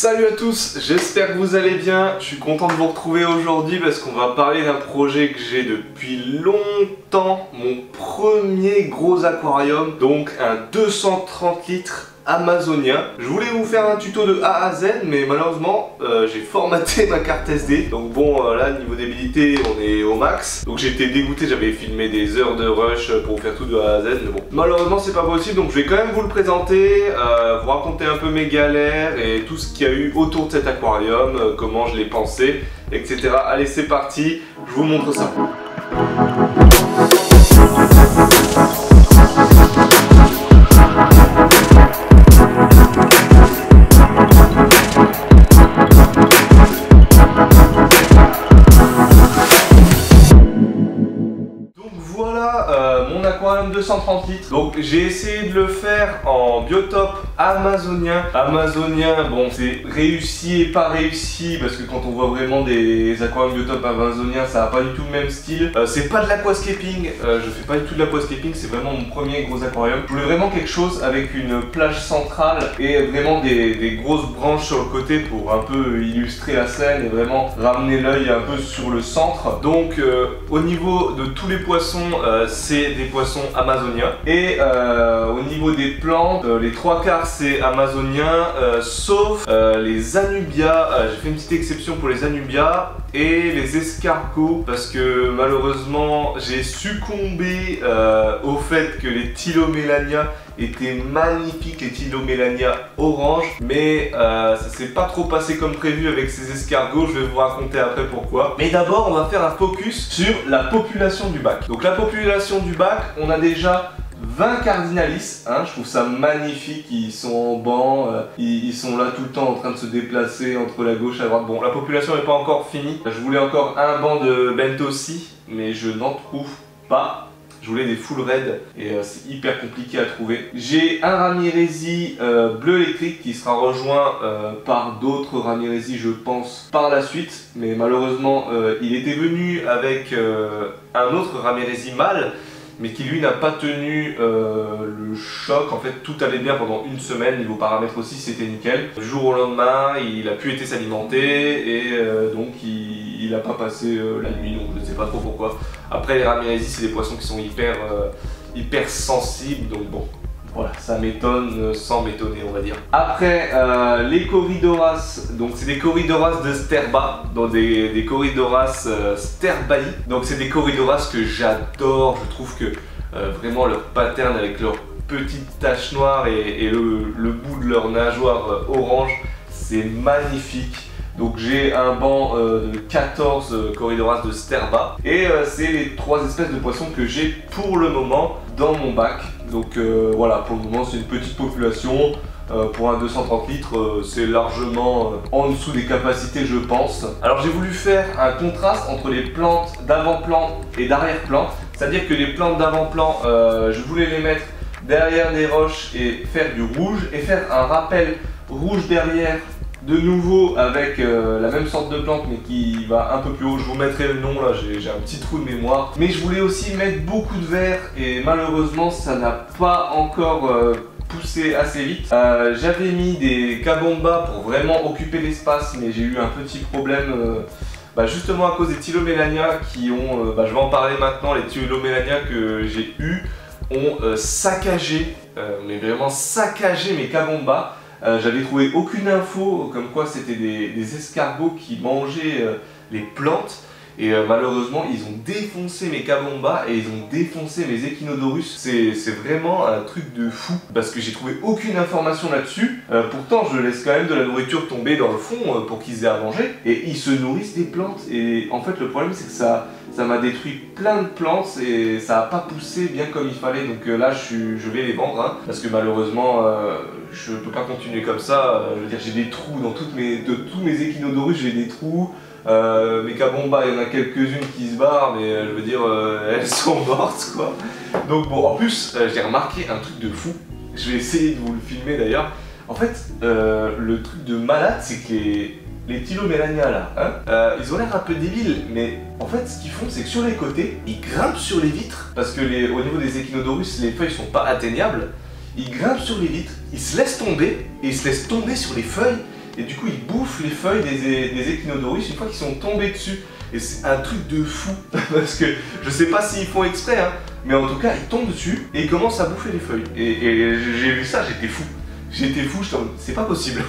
Salut à tous, j'espère que vous allez bien. Je suis content de vous retrouver aujourd'hui parce qu'on va parler d'un projet que j'ai depuis longtemps. Mon premier gros aquarium, donc un 230 litres amazonien. Je voulais vous faire un tuto de A à Z, mais malheureusement j'ai formaté ma carte SD. Donc bon, là niveau débilité on est au max. Donc j'ai été dégoûté, j'avais filmé des heures de rush pour vous faire tout de A à Z, mais bon, malheureusement c'est pas possible. Donc je vais quand même vous le présenter, vous raconter un peu mes galères et tout ce qu'il y a eu autour de cet aquarium, comment je l'ai pensé, etc. Allez, c'est parti, je vous montre ça. Mon aquarium 230 litres. Donc j'ai essayé de le faire en biotope amazonien. Bon, c'est réussi et pas réussi parce que quand on voit vraiment des aquariums biotope amazoniens, ça n'a pas du tout le même style. C'est pas de l'aquascaping, je fais pas du tout de l'aquascaping, c'est vraiment mon premier gros aquarium. Je voulais vraiment quelque chose avec une plage centrale et vraiment des grosses branches sur le côté pour un peu illustrer la scène et vraiment ramener l'œil un peu sur le centre. Donc au niveau de tous les poissons, c'est des poissons amazoniens et au niveau des plantes, les trois quarts c'est amazonien, sauf les anubias. J'ai fait une petite exception pour les anubias et les escargots parce que malheureusement j'ai succombé au fait que les Tylomélania étaient magnifiques, les Tylomélania orange, mais ça s'est pas trop passé comme prévu avec ces escargots. Je vais vous raconter après pourquoi. Mais d'abord on va faire un focus sur la population du bac. Donc la population du bac, on a déjà 20 cardinalis, hein, je trouve ça magnifique, ils sont en banc, ils sont là tout le temps en train de se déplacer entre la gauche et la droite. Bon, la population n'est pas encore finie, je voulais encore un banc de bentossi, mais je n'en trouve pas. Je voulais des full red et c'est hyper compliqué à trouver. J'ai un Ramirezi bleu électrique qui sera rejoint par d'autres Ramirezi, je pense, par la suite. Mais malheureusement, il était venu avec un autre Ramirezi mâle, mais qui lui n'a pas tenu le choc. En fait, tout allait bien pendant une semaine, niveau paramètres aussi, c'était nickel. Du jour au lendemain, il a pu été s'alimenter et donc il n'a pas passé la nuit, donc je ne sais pas trop pourquoi. Après, les Ramirezi, c'est des poissons qui sont hyper sensibles, donc bon. Voilà, ça m'étonne sans m'étonner, on va dire. Après, les Corydoras, donc c'est des Corydoras de Sterba, donc des Corydoras sterbai. Donc c'est des Corydoras que j'adore, je trouve que vraiment leur pattern avec leurs petites taches noires et le bout de leur nageoire orange, c'est magnifique. Donc j'ai un banc de 14 Corydoras de Sterba et c'est les trois espèces de poissons que j'ai pour le moment dans mon bac. Donc voilà, pour le moment c'est une petite population. Pour un 230 litres, c'est largement en dessous des capacités, je pense. Alors j'ai voulu faire un contraste entre les plantes d'avant-plan et d'arrière-plan. C'est-à-dire que les plantes d'avant-plan, je voulais les mettre derrière des roches et faire du rouge et faire un rappel rouge derrière. De nouveau avec la même sorte de plante mais qui va un peu plus haut, je vous mettrai le nom là, j'ai un petit trou de mémoire. Mais je voulais aussi mettre beaucoup de vert et malheureusement ça n'a pas encore poussé assez vite. J'avais mis des kabombas pour vraiment occuper l'espace mais j'ai eu un petit problème justement à cause des Tylomélania qui ont, je vais en parler maintenant, les Tylomélania que j'ai eu ont saccagé, mais vraiment saccagé mes kabombas. J'avais trouvé aucune info comme quoi c'était des escargots qui mangeaient les plantes et malheureusement ils ont défoncé mes kabombas et ils ont défoncé mes echinodorus. C'est vraiment un truc de fou parce que j'ai trouvé aucune information là-dessus. Pourtant je laisse quand même de la nourriture tomber dans le fond pour qu'ils aient à manger et ils se nourrissent des plantes et en fait le problème c'est que ça m'a détruit plein de plantes et ça n'a pas poussé bien comme il fallait. Donc là je vais les vendre hein, parce que malheureusement je peux pas continuer comme ça. Je veux dire, j'ai des trous dans tous mes echinodorus, j'ai des trous. Mes kabombas, il y en a quelques-unes qui se barrent, mais je veux dire, elles sont mortes quoi. Donc bon, en plus, j'ai remarqué un truc de fou. Je vais essayer de vous le filmer d'ailleurs. En fait, le truc de malade, c'est que les Tylomélania là, hein, ils ont l'air un peu débiles, mais en fait ce qu'ils font c'est que sur les côtés, ils grimpent sur les vitres, parce que au niveau des echinodorus, les feuilles sont pas atteignables. Ils grimpent sur les vitres, ils se laissent tomber, et ils se laissent tomber sur les feuilles, et du coup ils bouffent les feuilles des Echinodoris une fois qu'ils sont tombés dessus. Et c'est un truc de fou, parce que je sais pas s'ils font exprès, hein, mais en tout cas ils tombent dessus et ils commencent à bouffer les feuilles. Et j'ai vu ça, j'étais fou. J'étais fou, c'est pas possible.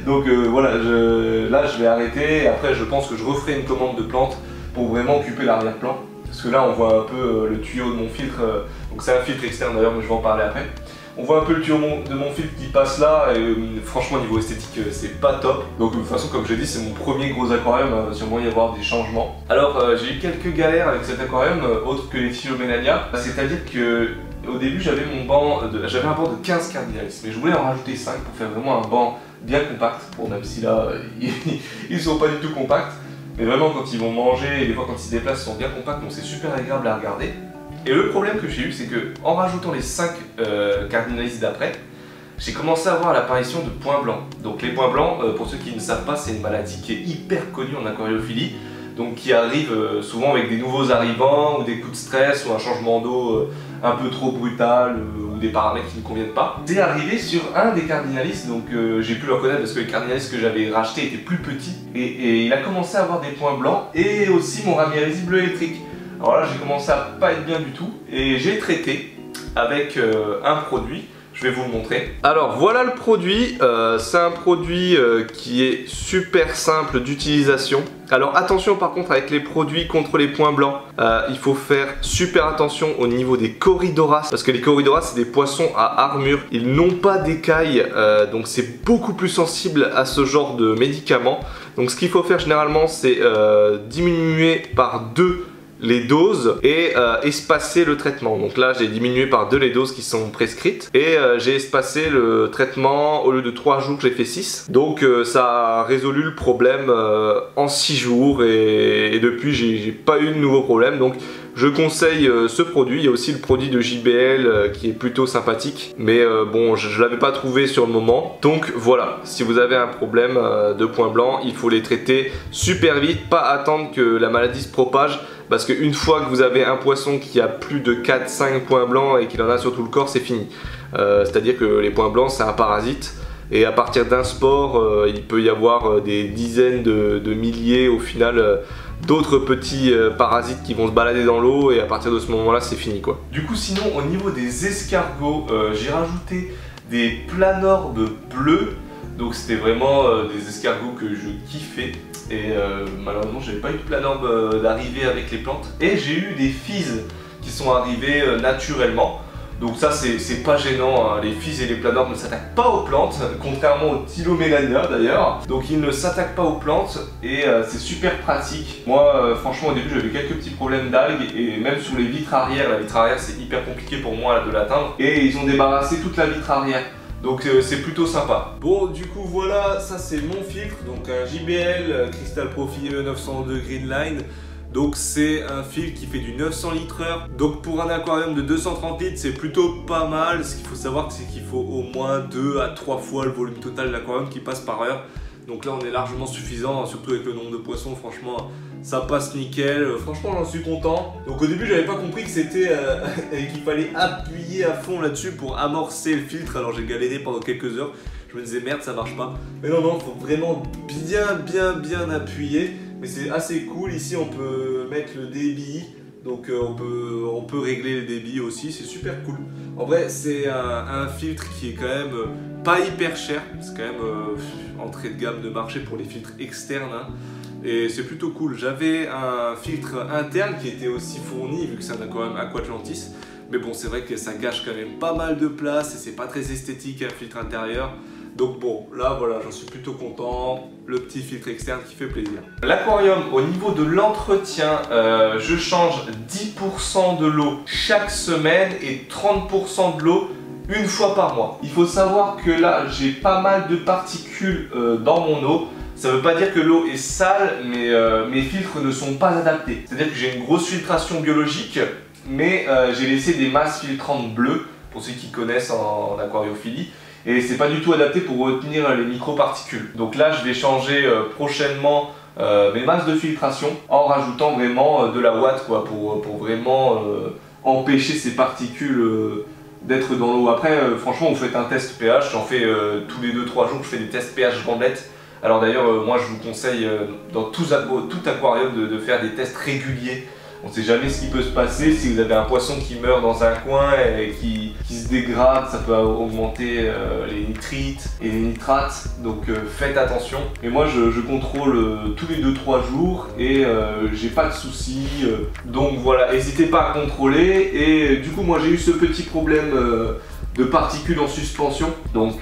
Donc voilà, là je vais arrêter, et après je pense que je referai une commande de plantes pour vraiment occuper l'arrière-plan. Parce que là on voit un peu le tuyau de mon filtre, donc c'est un filtre externe d'ailleurs, mais je vais en parler après. On voit un peu le tuyau de mon filtre qui passe là, et franchement niveau esthétique c'est pas top. Donc de toute façon comme je l'ai dit, c'est mon premier gros aquarium, il va sûrement y avoir des changements. Alors j'ai eu quelques galères avec cet aquarium, autres que les Philomélania. C'est-à-dire que au début j'avais un banc de 15 cardinalis, mais je voulais en rajouter 5 pour faire vraiment un banc bien compact. Bon, même si là ils sont pas du tout compacts, mais vraiment quand ils vont manger et des fois quand ils se déplacent ils sont bien compacts, donc c'est super agréable à regarder. Et le problème que j'ai eu, c'est que en rajoutant les 5 cardinalis d'après, j'ai commencé à voir l'apparition de points blancs. Donc les points blancs, pour ceux qui ne savent pas, c'est une maladie qui est hyper connue en aquariophilie, donc qui arrive souvent avec des nouveaux arrivants ou des coups de stress ou un changement d'eau un peu trop brutal ou des paramètres qui ne conviennent pas. C'est arrivé sur un des cardinalis, donc j'ai pu le reconnaître parce que les cardinalis que j'avais rachetés étaient plus petits, et il a commencé à avoir des points blancs et aussi mon Ramirezi bleu électrique. Alors là j'ai commencé à pas être bien du tout et j'ai traité avec un produit, je vais vous le montrer. Alors voilà le produit, c'est un produit qui est super simple d'utilisation. Alors attention par contre avec les produits contre les points blancs, il faut faire super attention au niveau des Corydoras, parce que les Corydoras c'est des poissons à armure, ils n'ont pas d'écailles, donc c'est beaucoup plus sensible à ce genre de médicaments. Donc ce qu'il faut faire généralement c'est diminuer par 2 les doses et espacer le traitement. Donc là j'ai diminué par 2 les doses qui sont prescrites et j'ai espacé le traitement. Au lieu de 3 jours j'ai fait 6, donc ça a résolu le problème en 6 jours et depuis j'ai pas eu de nouveaux problèmes. Donc je conseille ce produit. Il y a aussi le produit de JBL qui est plutôt sympathique, mais bon je l'avais pas trouvé sur le moment. Donc voilà, si vous avez un problème de points blancs, il faut les traiter super vite, pas attendre que la maladie se propage. Parce qu'une fois que vous avez un poisson qui a plus de 4-5 points blancs et qu'il en a sur tout le corps, c'est fini. C'est-à-dire que les points blancs, c'est un parasite. Et à partir d'un spore, il peut y avoir des dizaines de milliers au final d'autres petits parasites qui vont se balader dans l'eau. Et à partir de ce moment-là, c'est fini quoi. Du coup, sinon, au niveau des escargots, j'ai rajouté des planorbes bleus. Donc c'était vraiment des escargots que je kiffais. Et malheureusement j'avais pas eu de planorbe d'arrivée avec les plantes. Et j'ai eu des physes qui sont arrivées naturellement. Donc ça c'est pas gênant, hein. Les physes et les planorbes ne s'attaquent pas aux plantes, contrairement aux Tylomélania d'ailleurs. Donc ils ne s'attaquent pas aux plantes et c'est super pratique. Moi franchement au début j'avais quelques petits problèmes d'algues et même sur les vitres arrière. La vitre arrière c'est hyper compliqué pour moi là, de l'atteindre. Et ils ont débarrassé toute la vitre arrière. Donc c'est plutôt sympa. Bon du coup voilà, ça c'est mon filtre, donc un JBL Crystal Profi E902 Greenline. Donc c'est un filtre qui fait du 900 litres heure. Donc pour un aquarium de 230 litres c'est plutôt pas mal. Ce qu'il faut savoir c'est qu'il faut au moins 2 à 3 fois le volume total de l'aquarium qui passe par heure. Donc là on est largement suffisant, surtout avec le nombre de poissons, franchement ça passe nickel, franchement j'en suis content. Donc au début j'avais pas compris que c'était qu'il fallait appuyer à fond là-dessus pour amorcer le filtre, alors j'ai galéré pendant quelques heures. Je me disais merde ça marche pas, mais non non, faut vraiment bien appuyer. Mais c'est assez cool, ici on peut mettre le débit, donc on peut régler le débit aussi, c'est super cool. En vrai c'est un filtre qui est quand même pas hyper cher, c'est quand même entrée de gamme de marché pour les filtres externes, hein. Et c'est plutôt cool. J'avais un filtre interne qui était aussi fourni vu que c'est un aquarium Aquatlantis, mais bon c'est vrai que ça gâche quand même pas mal de place et c'est pas très esthétique un filtre intérieur. Donc bon, là voilà, j'en suis plutôt content, le petit filtre externe qui fait plaisir. L'aquarium, au niveau de l'entretien, je change 10% de l'eau chaque semaine et 30% de l'eau une fois par mois. Il faut savoir que là, j'ai pas mal de particules dans mon eau. Ça veut pas dire que l'eau est sale, mais mes filtres ne sont pas adaptés. C'est-à-dire que j'ai une grosse filtration biologique, mais j'ai laissé des masses filtrantes bleues, pour ceux qui connaissent en aquariophilie. Et c'est pas du tout adapté pour retenir les microparticules. Donc là je vais changer prochainement mes masses de filtration en rajoutant vraiment de la ouate quoi, pour vraiment empêcher ces particules d'être dans l'eau. Après, franchement, vous faites un test pH, j'en fais tous les 2-3 jours, je fais des tests pH bandelettes. Alors d'ailleurs, moi je vous conseille dans tout aquarium de faire des tests réguliers. On ne sait jamais ce qui peut se passer. Si vous avez un poisson qui meurt dans un coin et qui se dégrade, ça peut augmenter les nitrites et les nitrates. Donc faites attention. Et moi je contrôle tous les 2-3 jours et j'ai pas de soucis. Donc voilà, n'hésitez pas à contrôler. Et du coup moi j'ai eu ce petit problème de particules en suspension, donc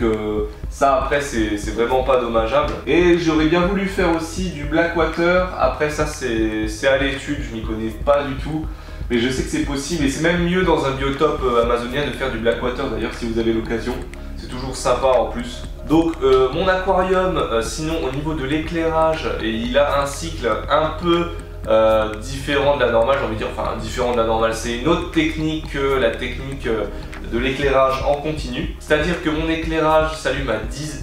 ça après c'est vraiment pas dommageable. Et j'aurais bien voulu faire aussi du Blackwater, après ça c'est à l'étude, je m'y connais pas du tout, mais je sais que c'est possible et c'est même mieux dans un biotope amazonien de faire du Blackwater d'ailleurs si vous avez l'occasion, c'est toujours sympa en plus. Donc mon aquarium, sinon au niveau de l'éclairage, il a un cycle un peu différent de la normale, j'ai envie de dire, enfin différent de la normale, c'est une autre technique que la technique de l'éclairage en continu. C'est-à-dire que mon éclairage s'allume à 10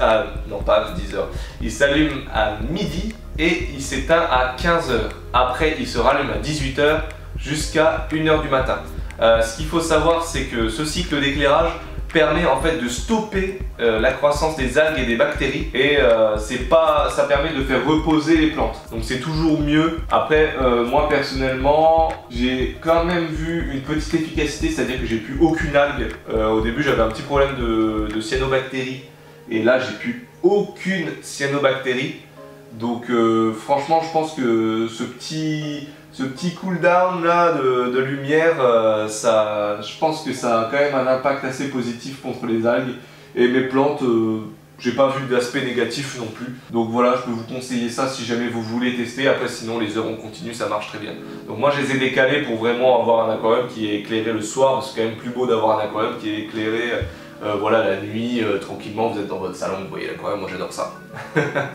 non pas à 10 heures, il s'allume à midi et il s'éteint à 15 h. Après il se rallume à 18 h jusqu'à 1 h du matin. Ce qu'il faut savoir, c'est que ce cycle d'éclairage permet en fait de stopper la croissance des algues et des bactéries et ça permet de faire reposer les plantes, donc c'est toujours mieux. Après moi personnellement j'ai quand même vu une petite efficacité, c'est à dire que j'ai plus aucune algue. Au début j'avais un petit problème de cyanobactéries et là j'ai plus aucune cyanobactérie, donc franchement je pense que ce petit cooldown là de lumière, je pense que ça a quand même un impact assez positif contre les algues. Et mes plantes, j'ai pas vu d'aspect négatif non plus. Donc voilà, je peux vous conseiller ça si jamais vous voulez tester. Après sinon les heures en continu ça marche très bien. Donc moi je les ai décalés pour vraiment avoir un aquarium qui est éclairé le soir. Parce que c'est quand même plus beau d'avoir un aquarium qui est éclairé voilà, la nuit, tranquillement, vous êtes dans votre salon, vous voyez l'aquarium, moi j'adore ça.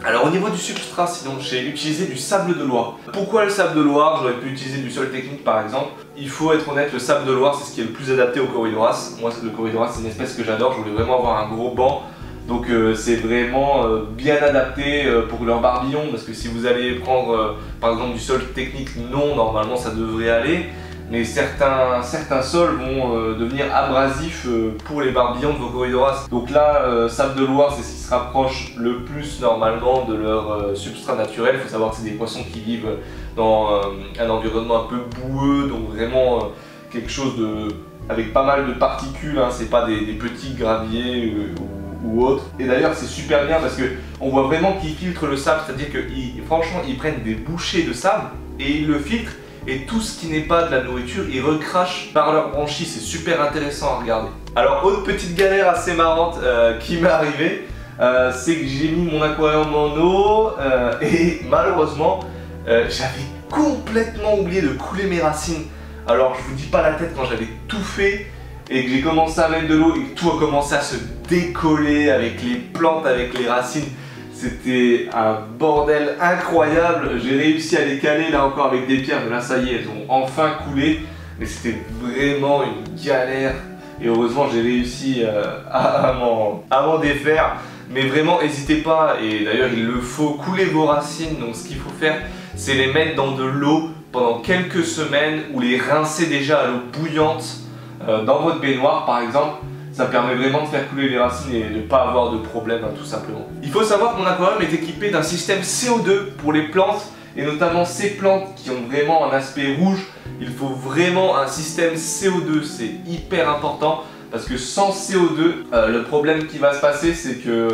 Alors au niveau du substrat, sinon j'ai utilisé du sable de Loire. Pourquoi le sable de Loire? J'aurais pu utiliser du sol technique par exemple. Il faut être honnête, le sable de Loire c'est ce qui est le plus adapté au Corydoras. Moi le Corydoras c'est une espèce que j'adore, je voulais vraiment avoir un gros banc. Donc c'est vraiment bien adapté pour leurs barbillons, parce que si vous allez prendre par exemple du sol technique, non, normalement ça devrait aller. Mais certains sols vont devenir abrasifs pour les barbillons de vos Corydoras. Donc là, sable de Loire, c'est ce qui se rapproche le plus normalement de leur substrat naturel. Il faut savoir que c'est des poissons qui vivent dans un environnement un peu boueux, donc vraiment quelque chose avec pas mal de particules, hein. C'est pas des petits graviers ou autres. Et d'ailleurs c'est super bien parce qu'on voit vraiment qu'ils filtrent le sable, c'est-à-dire que franchement ils prennent des bouchées de sable et ils le filtrent. Et tout ce qui n'est pas de la nourriture, ils recrachent par leurs branchies, c'est super intéressant à regarder. Alors autre petite galère assez marrante qui m'est arrivée, c'est que j'ai mis mon aquarium en eau et malheureusement j'avais complètement oublié de couler mes racines. Alors je vous dis pas la tête, quand j'avais tout fait et que j'ai commencé à mettre de l'eau et que tout a commencé à se décoller avec les plantes, avec les racines. C'était un bordel incroyable. J'ai réussi à les caler là encore avec des pierres, mais là ça y est, elles ont enfin coulé. Mais c'était vraiment une galère. Et heureusement j'ai réussi à m'en défaire. Mais vraiment n'hésitez pas, et d'ailleurs il le faut, couler vos racines. Donc ce qu'il faut faire, c'est les mettre dans de l'eau pendant quelques semaines ou les rincer déjà à l'eau bouillante dans votre baignoire par exemple. Ça permet vraiment de faire couler les racines et de ne pas avoir de problème, hein, tout simplement. Il faut savoir que mon aquarium est équipé d'un système CO2 pour les plantes, et notamment ces plantes qui ont vraiment un aspect rouge. Il faut vraiment un système CO2, c'est hyper important, parce que sans CO2, le problème qui va se passer, c'est que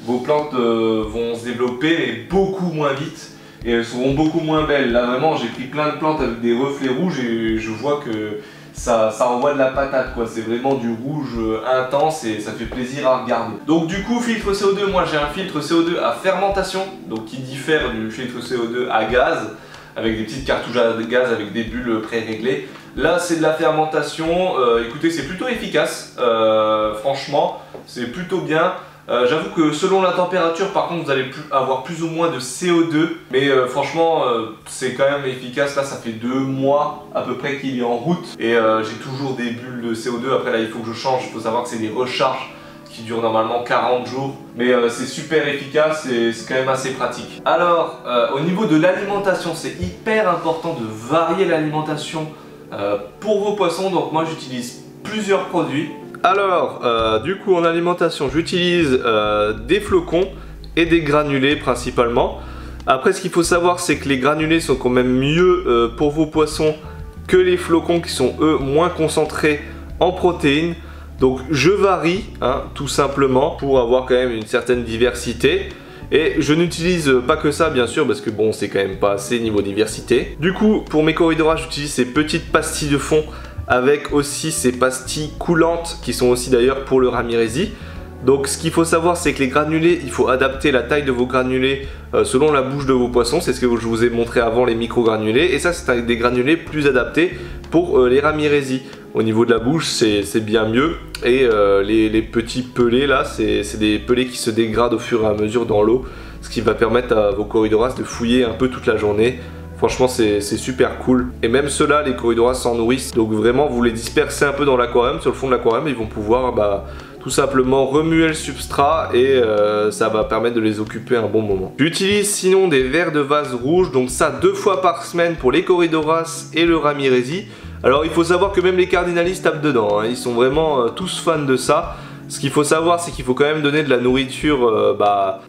vos plantes vont se développer, mais beaucoup moins vite, et elles seront beaucoup moins belles. Là vraiment, j'ai pris plein de plantes avec des reflets rouges, et je vois que ça envoie de la patate quoi, c'est vraiment du rouge intense et ça fait plaisir à regarder. Donc du coup, filtre CO2, moi j'ai un filtre CO2 à fermentation, donc qui diffère du filtre CO2 à gaz, avec des petites cartouches à gaz avec des bulles pré-réglées. Là c'est de la fermentation, écoutez c'est plutôt efficace, franchement c'est plutôt bien. J'avoue que selon la température par contre vous allez avoir plus ou moins de CO2, mais franchement c'est quand même efficace. Là ça fait 2 mois à peu près qu'il est en route et j'ai toujours des bulles de CO2. Après là il faut que je change, il faut savoir que c'est des recharges qui durent normalement 40 jours, mais c'est super efficace et c'est quand même assez pratique. Alors au niveau de l'alimentation, c'est hyper important de varier l'alimentation pour vos poissons. Donc moi j'utilise plusieurs produits. Alors, du coup en alimentation, j'utilise des flocons et des granulés principalement. Après, ce qu'il faut savoir, c'est que les granulés sont quand même mieux pour vos poissons que les flocons qui sont eux moins concentrés en protéines. Donc je varie, hein, tout simplement, pour avoir quand même une certaine diversité. Et je n'utilise pas que ça bien sûr, parce que bon, c'est quand même pas assez niveau diversité. Du coup, pour mes Corydoras, j'utilise ces petites pastilles de fond avec aussi ces pastilles coulantes qui sont aussi d'ailleurs pour le Ramirezi. Donc ce qu'il faut savoir, c'est que les granulés, il faut adapter la taille de vos granulés selon la bouche de vos poissons. C'est ce que je vous ai montré avant, les micro-granulés. Et ça, c'est avec des granulés plus adaptés pour les Ramirezi. Au niveau de la bouche, c'est bien mieux. Et les petits pelés là, c'est des pelés qui se dégradent au fur et à mesure dans l'eau. Ce qui va permettre à vos Corydoras de fouiller un peu toute la journée. Franchement, c'est super cool. Et même ceux-là, les Corydoras s'en nourrissent. Donc vraiment, vous les dispersez un peu dans l'aquarium, sur le fond de l'aquarium. Ils vont pouvoir tout simplement remuer le substrat et ça va permettre de les occuper un bon moment. J'utilise sinon des verres de vase rouges. Donc ça 2 fois par semaine pour les Corydoras et le Ramirezi. Alors il faut savoir que même les cardinalistes tapent dedans, hein. Ils sont vraiment tous fans de ça. Ce qu'il faut savoir, c'est qu'il faut quand même donner de la nourriture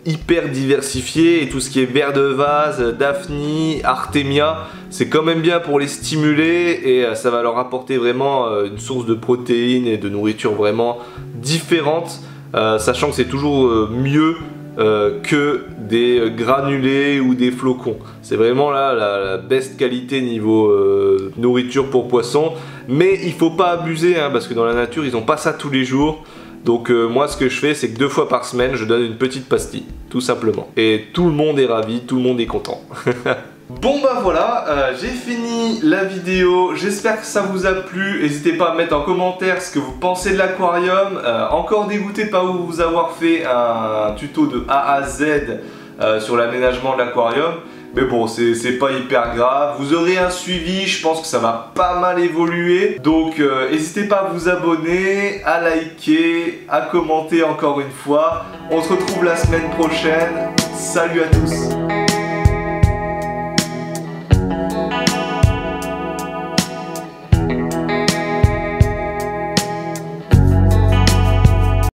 hyper diversifiée. Et tout ce qui est vers de vase, Daphnie, Artemia, c'est quand même bien pour les stimuler. Et ça va leur apporter vraiment une source de protéines et de nourriture vraiment différente. Sachant que c'est toujours mieux que des granulés ou des flocons. C'est vraiment là la best qualité niveau nourriture pour poissons. Mais il faut pas abuser, hein, parce que dans la nature, ils n'ont pas ça tous les jours. Donc moi ce que je fais, c'est que 2 fois par semaine je donne une petite pastille, tout simplement. Et tout le monde est ravi, tout le monde est content. Bon bah voilà, j'ai fini la vidéo, j'espère que ça vous a plu. N'hésitez pas à mettre en commentaire ce que vous pensez de l'aquarium. Encore dégoûté de pas vous avoir fait un tuto de A à Z sur l'aménagement de l'aquarium. Mais bon, c'est pas hyper grave. Vous aurez un suivi, je pense que ça va pas mal évoluer. Donc n'hésitez pas à vous abonner, à liker, à commenter encore une fois. On se retrouve la semaine prochaine. Salut à tous!